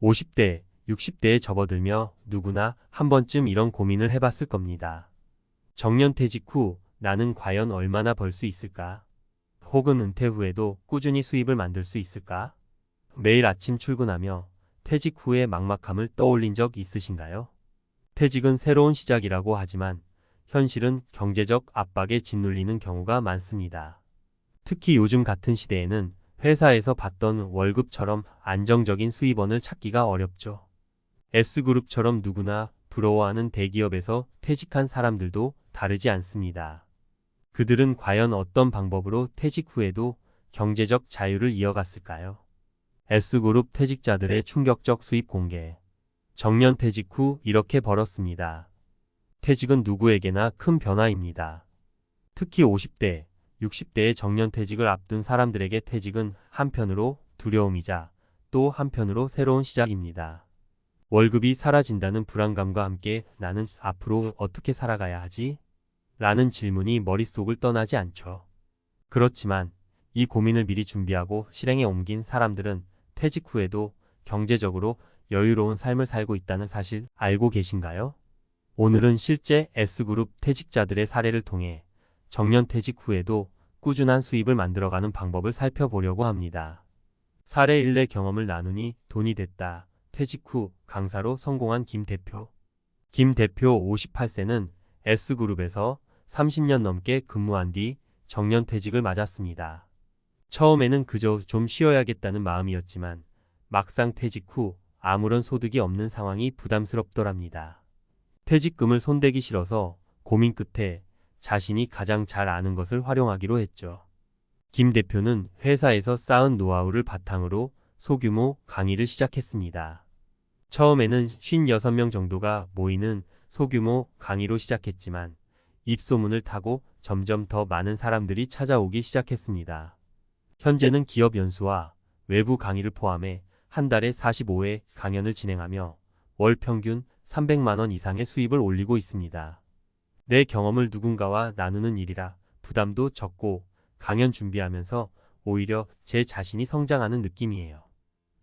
50대, 60대에 접어들며 누구나 한 번쯤 이런 고민을 해봤을 겁니다. 정년퇴직 후 나는 과연 얼마나 벌 수 있을까? 혹은 은퇴 후에도 꾸준히 수입을 만들 수 있을까? 매일 아침 출근하며 퇴직 후의 막막함을 떠올린 적 있으신가요? 퇴직은 새로운 시작이라고 하지만 현실은 경제적 압박에 짓눌리는 경우가 많습니다. 특히 요즘 같은 시대에는 회사에서 받던 월급처럼 안정적인 수입원을 찾기가 어렵죠. S그룹처럼 누구나 부러워하는 대기업에서 퇴직한 사람들도 다르지 않습니다. 그들은 과연 어떤 방법으로 퇴직 후에도 경제적 자유를 이어갔을까요? S그룹 퇴직자들의 충격적 수입 공개. 정년퇴직 후 이렇게 벌었습니다. 퇴직은 누구에게나 큰 변화입니다. 특히 50대, 60대의 정년퇴직을 앞둔 사람들에게 퇴직은 한편으로 두려움이자 또 한편으로 새로운 시작입니다. 월급이 사라진다는 불안감과 함께 나는 앞으로 어떻게 살아가야 하지? 라는 질문이 머릿속을 떠나지 않죠. 그렇지만 이 고민을 미리 준비하고 실행에 옮긴 사람들은 퇴직 후에도 경제적으로 여유로운 삶을 살고 있다는 사실 알고 계신가요? 오늘은 실제 S그룹 퇴직자들의 사례를 통해 정년퇴직 후에도 꾸준한 수입을 만들어가는 방법을 살펴보려고 합니다. 사례 1의 경험을 나누니 돈이 됐다. 퇴직 후 강사로 성공한 김 대표. 김 대표 58세는 S그룹에서 30년 넘게 근무한 뒤 정년퇴직을 맞았습니다. 처음에는 그저 좀 쉬어야겠다는 마음이었지만 막상 퇴직 후 아무런 소득이 없는 상황이 부담스럽더랍니다. 퇴직금을 손대기 싫어서 고민 끝에 자신이 가장 잘 아는 것을 활용하기로 했죠. 김 대표는 회사에서 쌓은 노하우를 바탕으로 소규모 강의를 시작했습니다. 처음에는 56명 정도가 모이는 소규모 강의로 시작했지만 입소문을 타고 점점 더 많은 사람들이 찾아오기 시작했습니다. 현재는 기업 연수와 외부 강의를 포함해 한 달에 45회 강연을 진행하며 월 평균 300만 원 이상의 수입을 올리고 있습니다. 내 경험을 누군가와 나누는 일이라 부담도 적고 강연 준비하면서 오히려 제 자신이 성장하는 느낌이에요.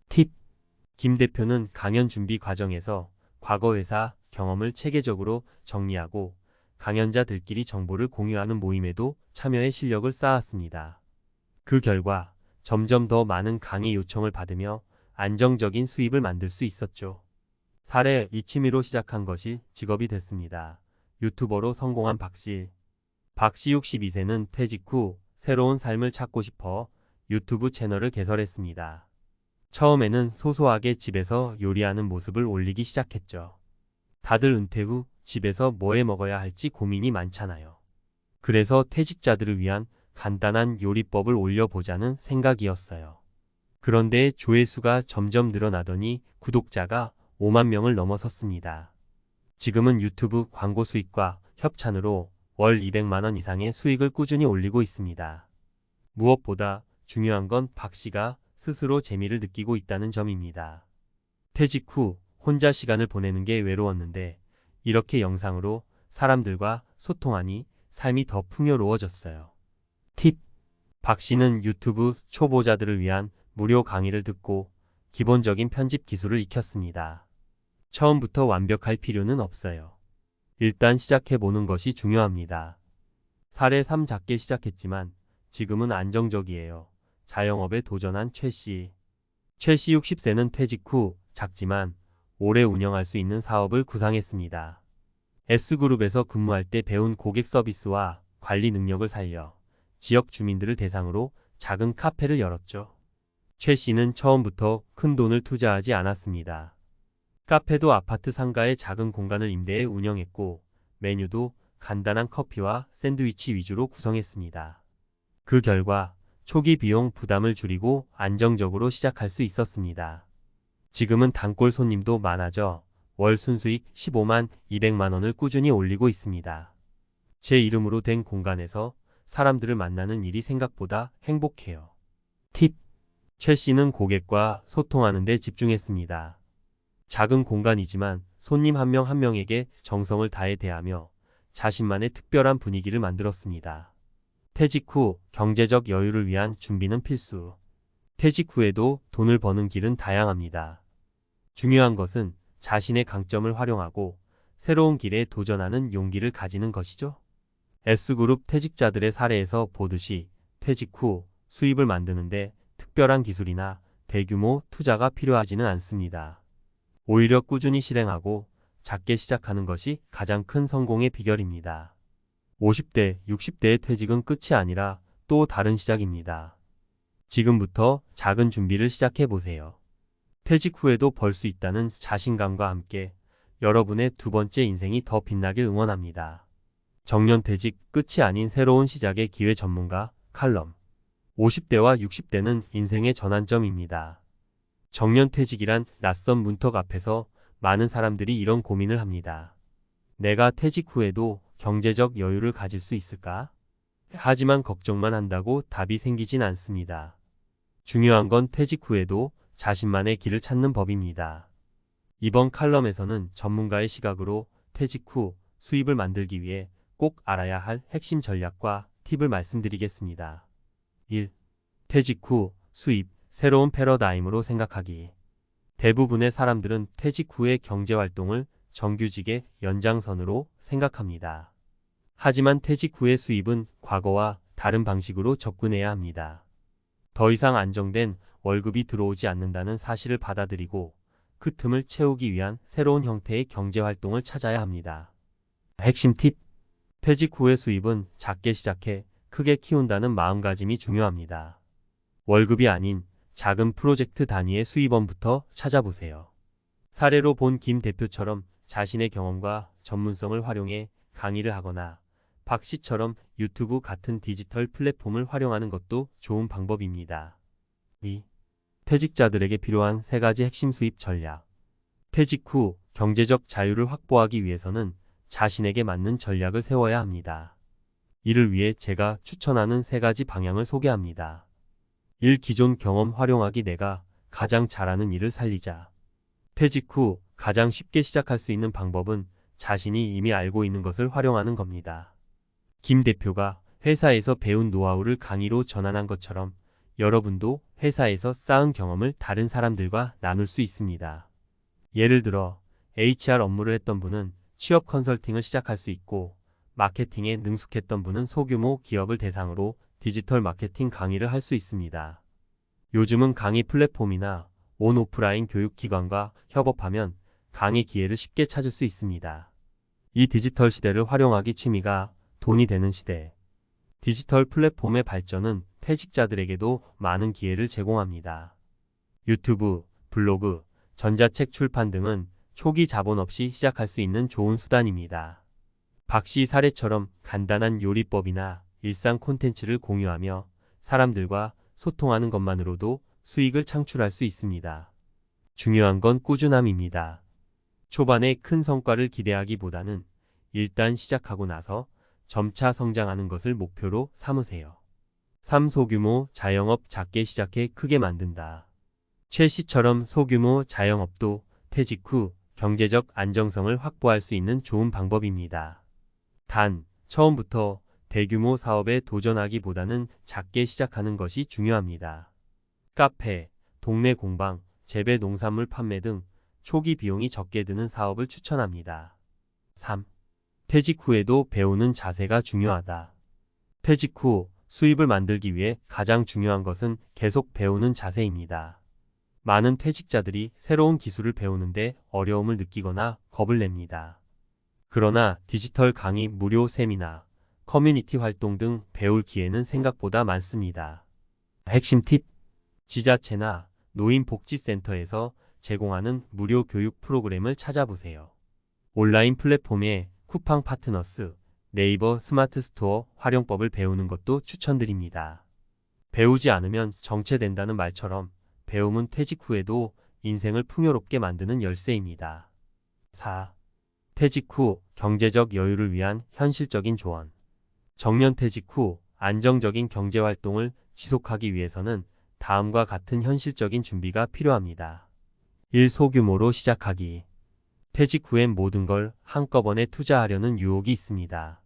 팁! 김 대표는 강연 준비 과정에서 과거 회사 경험을 체계적으로 정리하고 강연자들끼리 정보를 공유하는 모임에도 참여해 실력을 쌓았습니다. 그 결과 점점 더 많은 강의 요청을 받으며 안정적인 수입을 만들 수 있었죠. 사례 이 취미로 시작한 것이 직업이 됐습니다. 유튜버로 성공한 박씨. 박씨 62세는 퇴직 후 새로운 삶을 찾고 싶어 유튜브 채널을 개설했습니다. 처음에는 소소하게 집에서 요리하는 모습을 올리기 시작했죠. 다들 은퇴 후 집에서 뭐 해 먹어야 할지 고민이 많잖아요. 그래서 퇴직자들을 위한 간단한 요리법을 올려보자는 생각이었어요. 그런데 조회수가 점점 늘어나더니 구독자가 5만 명을 넘어섰습니다. 지금은 유튜브 광고 수익과 협찬으로 월 200만 원 이상의 수익을 꾸준히 올리고 있습니다. 무엇보다 중요한 건 박 씨가 스스로 재미를 느끼고 있다는 점입니다. 퇴직 후 혼자 시간을 보내는 게 외로웠는데 이렇게 영상으로 사람들과 소통하니 삶이 더 풍요로워졌어요. 팁! 박 씨는 유튜브 초보자들을 위한 무료 강의를 듣고 기본적인 편집 기술을 익혔습니다. 처음부터 완벽할 필요는 없어요. 일단 시작해보는 것이 중요합니다. 사례 3 작게 시작했지만 지금은 안정적이에요. 자영업에 도전한 최 씨. 최 씨 60세는 퇴직 후 작지만 오래 운영할 수 있는 사업을 구상했습니다. S그룹에서 근무할 때 배운 고객 서비스와 관리 능력을 살려 지역 주민들을 대상으로 작은 카페를 열었죠. 최 씨는 처음부터 큰 돈을 투자하지 않았습니다. 카페도 아파트 상가의 작은 공간을 임대해 운영했고 메뉴도 간단한 커피와 샌드위치 위주로 구성했습니다. 그 결과 초기 비용 부담을 줄이고 안정적으로 시작할 수 있었습니다. 지금은 단골 손님도 많아져 월 순수익 15만 200만 원을 꾸준히 올리고 있습니다. 제 이름으로 된 공간에서 사람들을 만나는 일이 생각보다 행복해요. 팁! 최 씨는 고객과 소통하는 데 집중했습니다. 작은 공간이지만 손님 한 명 한 명에게 정성을 다해 대하며 자신만의 특별한 분위기를 만들었습니다. 퇴직 후 경제적 여유를 위한 준비는 필수. 퇴직 후에도 돈을 버는 길은 다양합니다. 중요한 것은 자신의 강점을 활용하고 새로운 길에 도전하는 용기를 가지는 것이죠. S그룹 퇴직자들의 사례에서 보듯이 퇴직 후 수입을 만드는데 특별한 기술이나 대규모 투자가 필요하지는 않습니다. 오히려 꾸준히 실행하고 작게 시작하는 것이 가장 큰 성공의 비결입니다. 50대, 60대의 퇴직은 끝이 아니라 또 다른 시작입니다. 지금부터 작은 준비를 시작해 보세요. 퇴직 후에도 벌 수 있다는 자신감과 함께 여러분의 두 번째 인생이 더 빛나길 응원합니다. 정년퇴직 끝이 아닌 새로운 시작의 기회 전문가 칼럼. 50대와 60대는 인생의 전환점입니다. 정년퇴직이란 낯선 문턱 앞에서 많은 사람들이 이런 고민을 합니다. 내가 퇴직 후에도 경제적 여유를 가질 수 있을까? 하지만 걱정만 한다고 답이 생기진 않습니다. 중요한 건 퇴직 후에도 자신만의 길을 찾는 법입니다. 이번 칼럼에서는 전문가의 시각으로 퇴직 후 수입을 만들기 위해 꼭 알아야 할 핵심 전략과 팁을 말씀드리겠습니다. 1. 퇴직 후 수입, 새로운 패러다임으로 생각하기. 대부분의 사람들은 퇴직 후의 경제활동을 정규직의 연장선으로 생각합니다. 하지만 퇴직 후의 수입은 과거와 다른 방식으로 접근해야 합니다. 더 이상 안정된 월급이 들어오지 않는다는 사실을 받아들이고 그 틈을 채우기 위한 새로운 형태의 경제활동을 찾아야 합니다. 핵심 팁. 퇴직 후의 수입은 작게 시작해 크게 키운다는 마음가짐이 중요합니다. 월급이 아닌 작은 프로젝트 단위의 수입원부터 찾아보세요. 사례로 본 김 대표처럼 자신의 경험과 전문성을 활용해 강의를 하거나 박 씨처럼 유튜브 같은 디지털 플랫폼을 활용하는 것도 좋은 방법입니다. 2. 퇴직자들에게 필요한 3가지 핵심 수입 전략. 퇴직 후 경제적 자유를 확보하기 위해서는 자신에게 맞는 전략을 세워야 합니다. 이를 위해 제가 추천하는 3가지 방향을 소개합니다. 1. 기존 경험 활용하기. 내가 가장 잘하는 일을 살리자. 퇴직 후 가장 쉽게 시작할 수 있는 방법은 자신이 이미 알고 있는 것을 활용하는 겁니다. 김 대표가 회사에서 배운 노하우를 강의로 전환한 것처럼 여러분도 회사에서 쌓은 경험을 다른 사람들과 나눌 수 있습니다. 예를 들어 HR 업무를 했던 분은 취업 컨설팅을 시작할 수 있고 마케팅에 능숙했던 분은 소규모 기업을 대상으로 디지털 마케팅 강의를 할 수 있습니다. 요즘은 강의 플랫폼이나 온 오프라인 교육기관과 협업하면 강의 기회를 쉽게 찾을 수 있습니다. 이 디지털 시대를 활용하기. 취미가 돈이 되는 시대. 디지털 플랫폼의 발전은 퇴직자들에게도 많은 기회를 제공합니다. 유튜브, 블로그, 전자책 출판 등은 초기 자본 없이 시작할 수 있는 좋은 수단입니다. 박 씨 사례처럼 간단한 요리법이나 일상 콘텐츠를 공유하며 사람들과 소통하는 것만으로도 수익을 창출할 수 있습니다. 중요한 건 꾸준함입니다. 초반에 큰 성과를 기대하기보다는 일단 시작하고 나서 점차 성장하는 것을 목표로 삼으세요. 3. 소규모 자영업. 작게 시작해 크게 만든다. 최 씨처럼 소규모 자영업도 퇴직 후 경제적 안정성을 확보할 수 있는 좋은 방법입니다. 단, 처음부터 대규모 사업에 도전하기보다는 작게 시작하는 것이 중요합니다. 카페, 동네 공방, 재배 농산물 판매 등 초기 비용이 적게 드는 사업을 추천합니다. 3. 퇴직 후에도 배우는 자세가 중요하다. 퇴직 후 수입을 만들기 위해 가장 중요한 것은 계속 배우는 자세입니다. 많은 퇴직자들이 새로운 기술을 배우는데 어려움을 느끼거나 겁을 냅니다. 그러나 디지털 강의, 무료 세미나, 커뮤니티 활동 등 배울 기회는 생각보다 많습니다. 핵심 팁. 지자체나 노인복지센터에서 제공하는 무료 교육 프로그램을 찾아보세요. 온라인 플랫폼에 쿠팡 파트너스, 네이버 스마트 스토어 활용법을 배우는 것도 추천드립니다. 배우지 않으면 정체된다는 말처럼 배움은 퇴직 후에도 인생을 풍요롭게 만드는 열쇠입니다. 4. 퇴직 후 경제적 여유를 위한 현실적인 조언. 정년퇴직 후 안정적인 경제활동을 지속하기 위해서는 다음과 같은 현실적인 준비가 필요합니다. 1. 소규모로 시작하기. 퇴직 후엔 모든 걸 한꺼번에 투자하려는 유혹이 있습니다.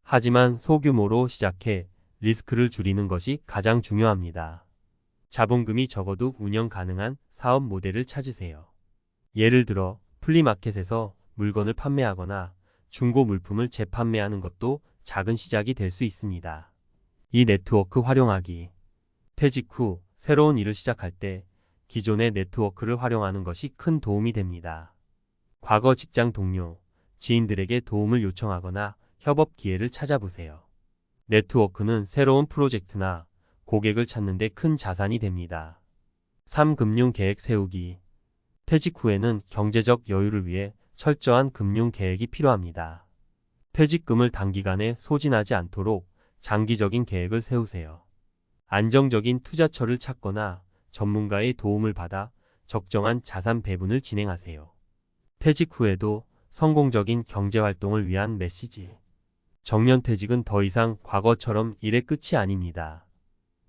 하지만 소규모로 시작해 리스크를 줄이는 것이 가장 중요합니다. 자본금이 적어도 운영 가능한 사업 모델을 찾으세요. 예를 들어 플리마켓에서 물건을 판매하거나 중고 물품을 재판매하는 것도 작은 시작이 될 수 있습니다. 이 네트워크 활용하기. 퇴직 후 새로운 일을 시작할 때 기존의 네트워크를 활용하는 것이 큰 도움이 됩니다. 과거 직장 동료, 지인들에게 도움을 요청하거나 협업 기회를 찾아보세요. 네트워크는 새로운 프로젝트나 고객을 찾는 데 큰 자산이 됩니다. 3. 금융 계획 세우기. 퇴직 후에는 경제적 여유를 위해 철저한 금융 계획이 필요합니다. 퇴직금을 단기간에 소진하지 않도록 장기적인 계획을 세우세요. 안정적인 투자처를 찾거나 전문가의 도움을 받아 적정한 자산 배분을 진행하세요. 퇴직 후에도 성공적인 경제활동을 위한 메시지. 정년퇴직은 더 이상 과거처럼 일의 끝이 아닙니다.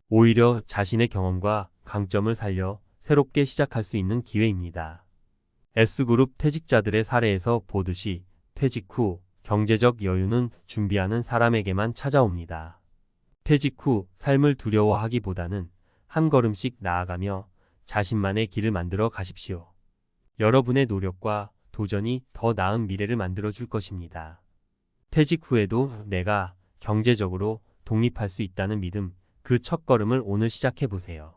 오히려 자신의 경험과 강점을 살려 새롭게 시작할 수 있는 기회입니다. S그룹 퇴직자들의 사례에서 보듯이 퇴직 후 경제적 여유는 준비하는 사람에게만 찾아옵니다. 퇴직 후 삶을 두려워하기보다는 한 걸음씩 나아가며 자신만의 길을 만들어 가십시오. 여러분의 노력과 도전이 더 나은 미래를 만들어 줄 것입니다. 퇴직 후에도 내가 경제적으로 독립할 수 있다는 믿음, 그 첫걸음을 오늘 시작해 보세요.